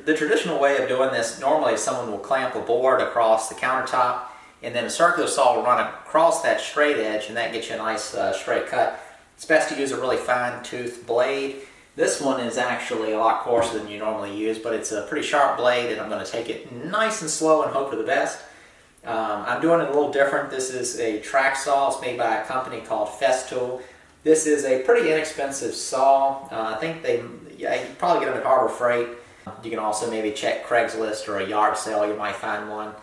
the traditional way of doing this, normally someone will clamp a board across the countertop, and then a circular saw will run across that straight edge, and that gets you a nice straight cut. It's best to use a really fine tooth blade. This one is actually a lot coarser than you normally use, but it's a pretty sharp blade, and I'm going to take it nice and slow and hope for the best. I'm doing it a little different. This is a track saw. It's made by a company called Festool. This is a pretty inexpensive saw. I think you probably get them at Harbor Freight. You can also maybe check Craigslist or a yard sale. You might find one.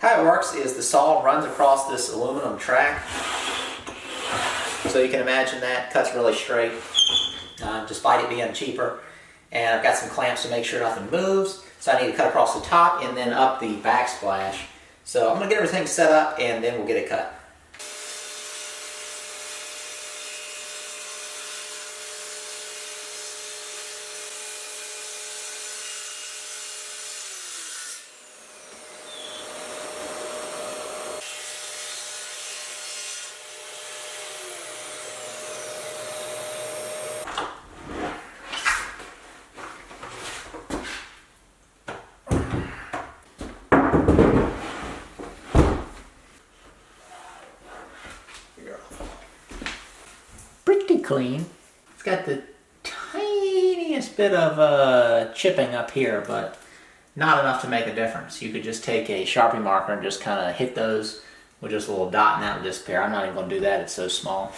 How it works is the saw runs across this aluminum track. So you can imagine that cuts really straight, despite it being cheaper. And I've got some clamps to make sure nothing moves. So I need to cut across the top and then up the backsplash. So I'm going to get everything set up and then we'll get it cut. Pretty clean. It's got the tiniest bit of chipping up here, but not enough to make a difference. You could just take a Sharpie marker and just kind of hit those with just a little dot and that will disappear. I'm not even going to do that, it's so small.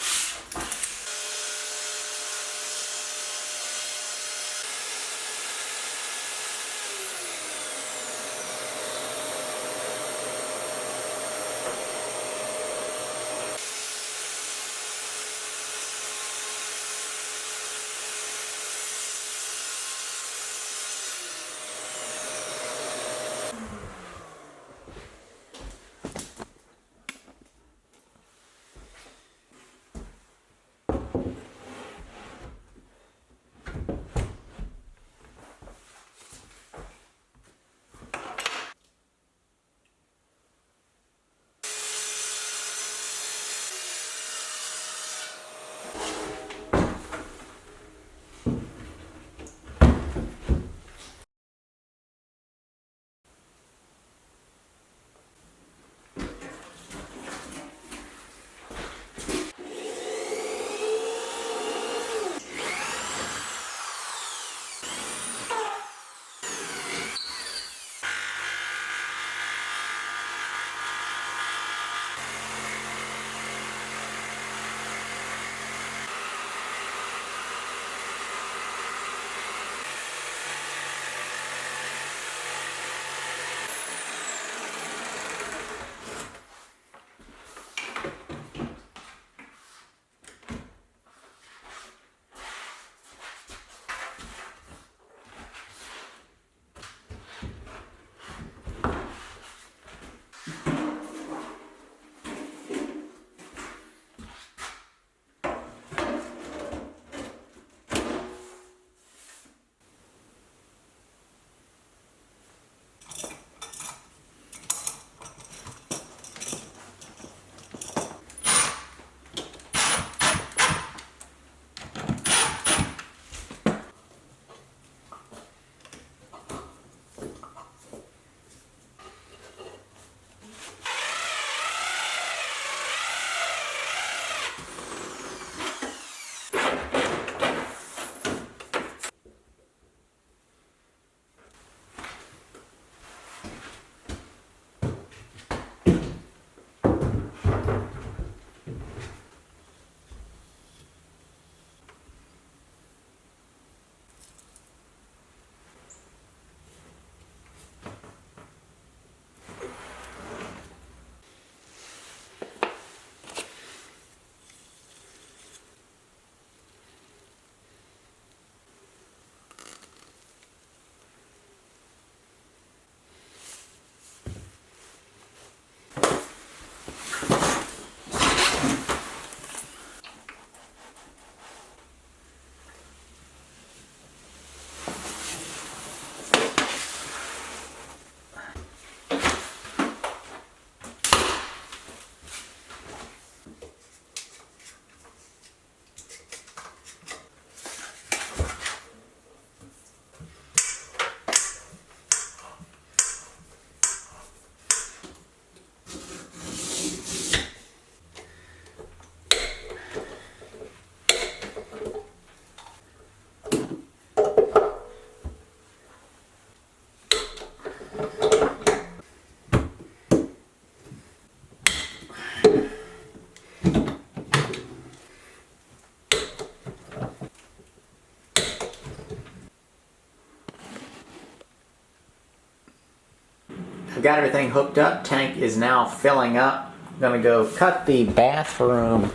We got everything hooked up. Tank is now filling up. I'm gonna go cut the bathroom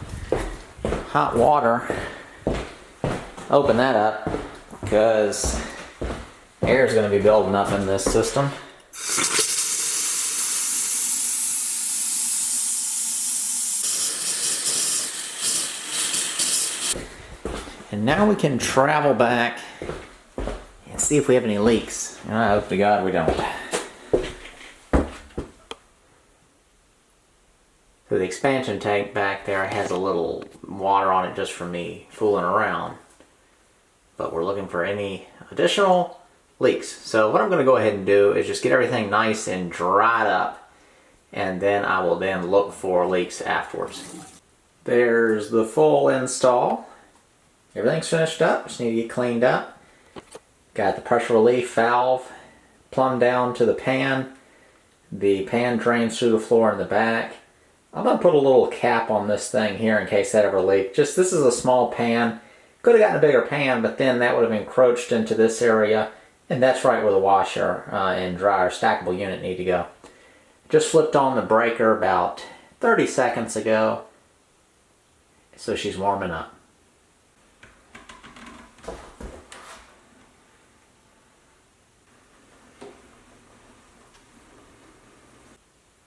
hot water. Open that up because air is gonna be building up in this system. And now we can travel back and see if we have any leaks. And I hope to God we don't. So the expansion tank back there has a little water on it just for me fooling around. But we're looking for any additional leaks. So what I'm going to go ahead and do is just get everything nice and dried up. And then I will then look for leaks afterwards. There's the full install. Everything's finished up, just need to get cleaned up. Got the pressure relief valve plumbed down to the pan. The pan drains through the floor in the back. I'm going to put a little cap on this thing here in case that ever leaked. Just this is a small pan. Could have gotten a bigger pan, but then that would have encroached into this area. And that's right where the washer and dryer stackable unit need to go. Just flipped on the breaker about 30 seconds ago. So she's warming up.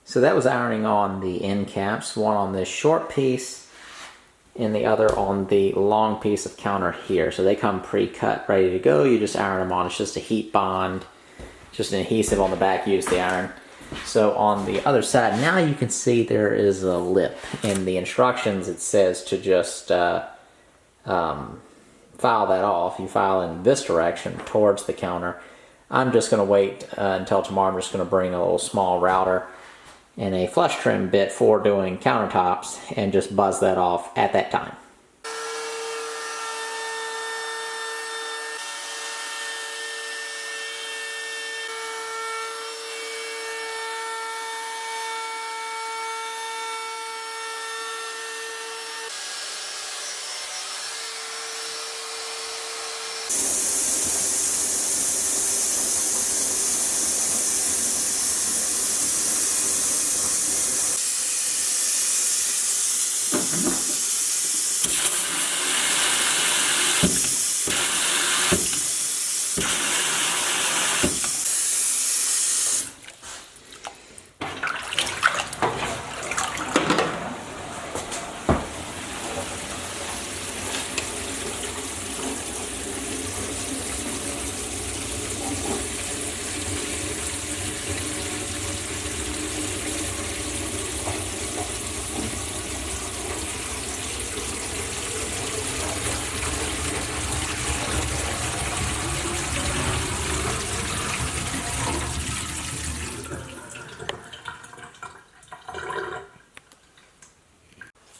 So that was ironing on the end caps, one on this short piece and the other on the long piece of counter here. So they come pre-cut, ready to go. You just iron them on. It's just a heat bond, just an adhesive on the back, use the iron. So on the other side, now you can see there is a lip. In the instructions it says to just file that off. You file in this direction towards the counter. I'm just going to wait until tomorrow. I'm just going to bring a little small router and a flush trim bit for doing countertops and just buzz that off at that time.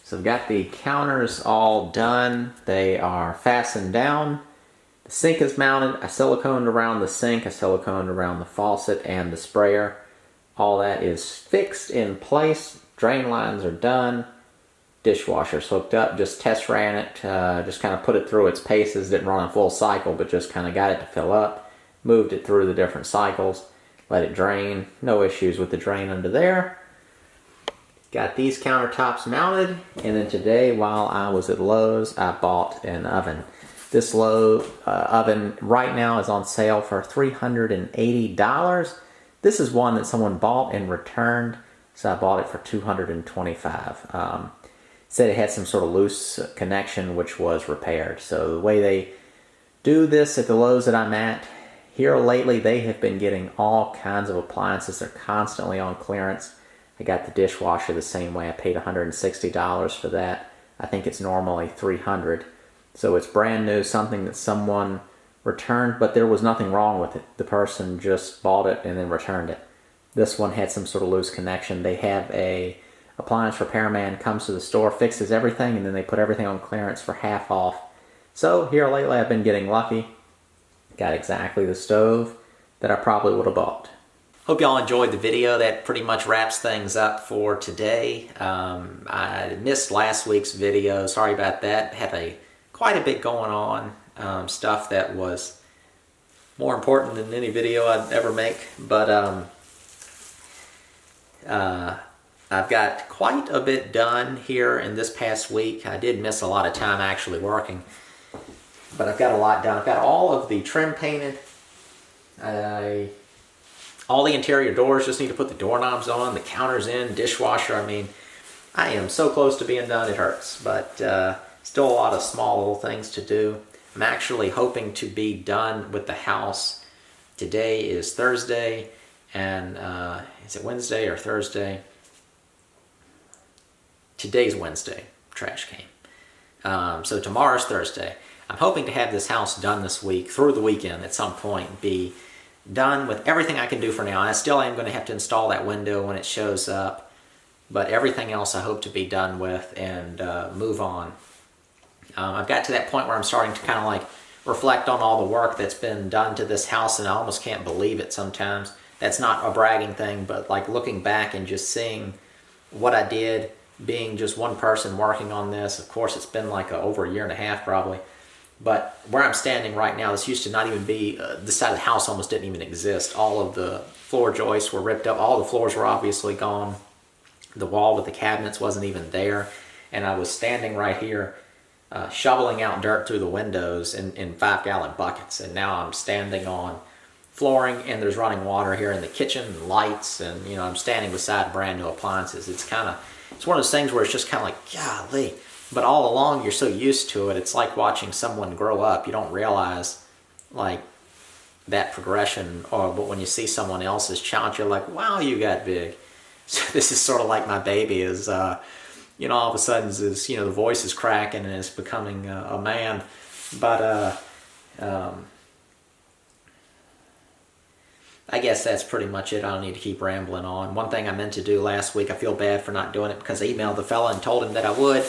So I've got the counters all done. They are fastened down. The sink is mounted. I siliconed around the sink. I siliconed around the faucet and the sprayer. All that is fixed in place. Drain lines are done. Dishwasher's hooked up. Just test ran it. Just kind of put it through its paces. Didn't run a full cycle, but just kind of got it to fill up. Moved it through the different cycles. Let it drain. No issues with the drain under there. Got these countertops mounted, and then today while I was at Lowe's, I bought an oven. This Lowe's oven right now is on sale for $380. This is one that someone bought and returned, so I bought it for $225. Said it had some sort of loose connection which was repaired. So the way they do this at the Lowe's that I'm at, here lately they have been getting all kinds of appliances. They're constantly on clearance. I got the dishwasher the same way. I paid $160 for that. I think it's normally $300. So it's brand new, something that someone returned, but there was nothing wrong with it. The person just bought it and then returned it. This one had some sort of loose connection. They have a appliance repairman comes to the store, fixes everything, and then they put everything on clearance for half off. So here lately I've been getting lucky. Got exactly the stove that I probably would have bought. Hope y'all enjoyed the video. That pretty much wraps things up for today. I missed last week's video. Sorry about that. Had quite a bit going on. Stuff that was more important than any video I'd ever make. But I've got quite a bit done here in this past week. I did miss a lot of time actually working, but I've got a lot done. I've got all of the trim painted. All the interior doors, just need to put the doorknobs on, the counters in, dishwasher. I mean, I am so close to being done, it hurts. But still a lot of small little things to do. I'm actually hoping to be done with the house. Today is Thursday, and is it Wednesday or Thursday? Today's Wednesday. Trash came. So tomorrow's Thursday. I'm hoping to have this house done this week, through the weekend at some point, be done with everything I can do for now. And I still am going to have to install that window when it shows up, but everything else I hope to be done with and move on. I've got to that point where I'm starting to kind of like reflect on all the work that's been done to this house, and I almost can't believe it sometimes. That's not a bragging thing, but like looking back and just seeing what I did, being just one person working on this. Of course, it's been like over a year and a half probably. But where I'm standing right now, this used to not even be, this side of the house almost didn't even exist. All of the floor joists were ripped up. All the floors were obviously gone. The wall with the cabinets wasn't even there. And I was standing right here shoveling out dirt through the windows in 5-gallon buckets. And now I'm standing on flooring, and there's running water here in the kitchen, and lights, and I'm standing beside brand new appliances. It's one of those things where it's just kind of like, golly. But all along, you're so used to it. It's like watching someone grow up. You don't realize like that progression, but when you see someone else's child, you're like, wow, you got big. So this is sort of like my baby is, all of a sudden, the voice is cracking and is becoming a man. But I guess that's pretty much it. I don't need to keep rambling on. One thing I meant to do last week, I feel bad for not doing it because I emailed the fella and told him that I would,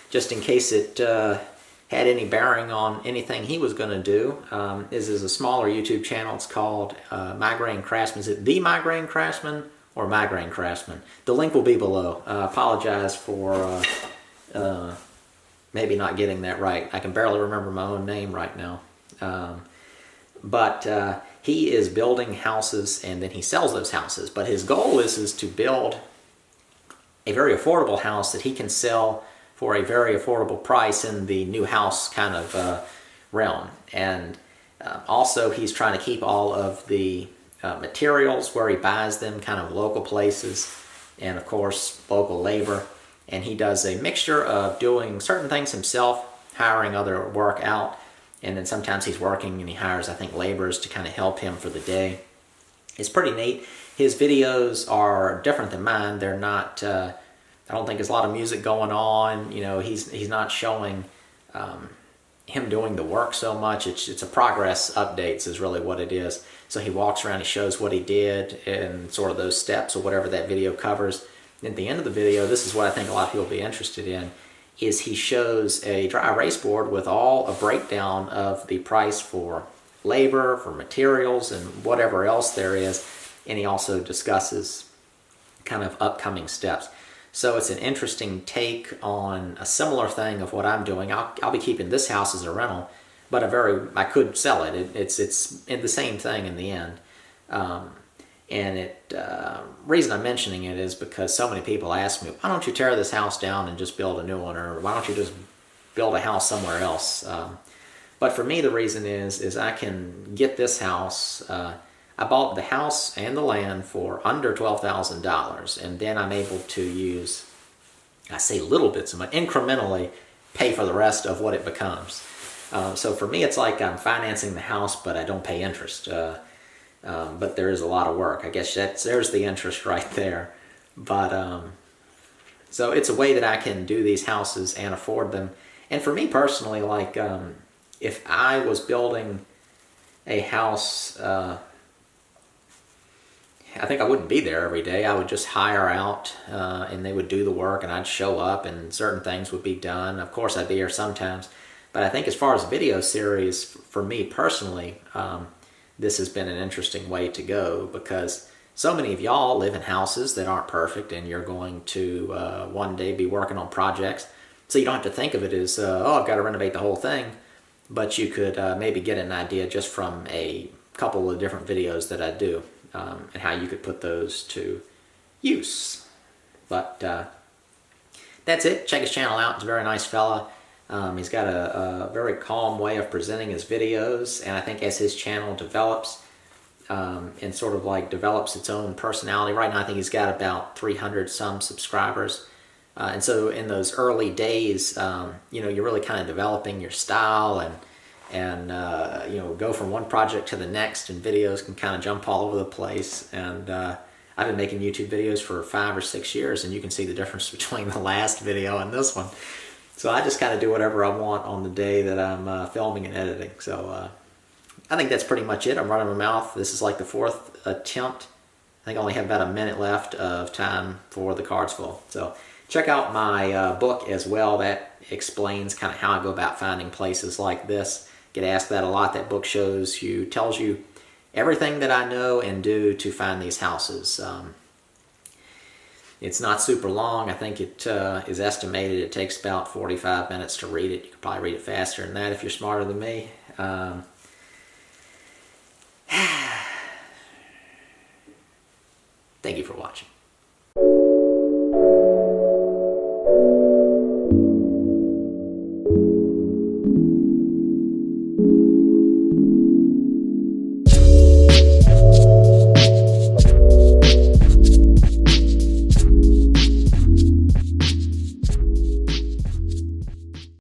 just in case it had any bearing on anything he was going to do. This is a smaller YouTube channel. It's called Migraine Craftsman. Is it The Migraine Craftsman or Migraine Craftsman? The link will be below. I apologize for maybe not getting that right. I can barely remember my own name right now. But he is building houses, and then he sells those houses. But his goal is to build a very affordable house that he can sell for a very affordable price in the new house kind of realm. And also he's trying to keep all of the materials where he buys them kind of local places, and of course local labor. And he does a mixture of doing certain things himself, hiring other work out, and then sometimes he's working and he hires, I think, laborers to kind of help him for the day. It's pretty neat. His videos are different than mine. They're not, I don't think there's a lot of music going on. He's not showing him doing the work so much. It's a progress updates is really what it is. So he walks around, he shows what he did and sort of those steps or whatever that video covers. And at the end of the video, this is what I think a lot of people will be interested in, is he shows a dry erase board with a breakdown of the price for labor, for materials, and whatever else there is. And he also discusses kind of upcoming steps. So it's an interesting take on a similar thing of what I'm doing. I'll be keeping this house as a rental, but I could sell it. It's the same thing in the end. And reason I'm mentioning it is because so many people ask me, why don't you tear this house down and just build a new one, or why don't you just build a house somewhere else? But for me, the reason is I can get this house. I bought the house and the land for under $12,000, and then I'm able to use, I say little bits of money, incrementally pay for the rest of what it becomes. So for me, it's like I'm financing the house, but I don't pay interest. But there is a lot of work. I guess there's the interest right there. But so it's a way that I can do these houses and afford them. And for me personally, like if I was building a house, I think I wouldn't be there every day. I would just hire out and they would do the work, and I'd show up and certain things would be done. Of course, I'd be here sometimes. But I think as far as video series, for me personally, this has been an interesting way to go, because so many of y'all live in houses that aren't perfect, and you're going to one day be working on projects. So you don't have to think of it as, I've got to renovate the whole thing. But you could maybe get an idea just from a couple of different videos that I do, and how you could put those to use. But that's it. Check his channel out. He's a very nice fella. He's got a very calm way of presenting his videos, and I think as his channel develops and sort of like develops its own personality, right now I think he's got about 300 some subscribers. And so in those early days, you know, you're really kind of developing your style and you know, go from one project to the next, and videos can kind of jump all over the place. And I've been making YouTube videos for 5 or 6 years, and you can see the difference between the last video and this one. So I just kind of do whatever I want on the day that I'm filming and editing. So I think that's pretty much it. I'm running my mouth. This is like the 4th attempt. I think I only have about a minute left of time for the cards full. So check out my book as well. That explains kind of how I go about finding places like this. Get asked that a lot. That book tells you everything that I know and do to find these houses. It's not super long. I think it is estimated it takes about 45 minutes to read it. You could probably read it faster than that if you're smarter than me. Thank you for watching.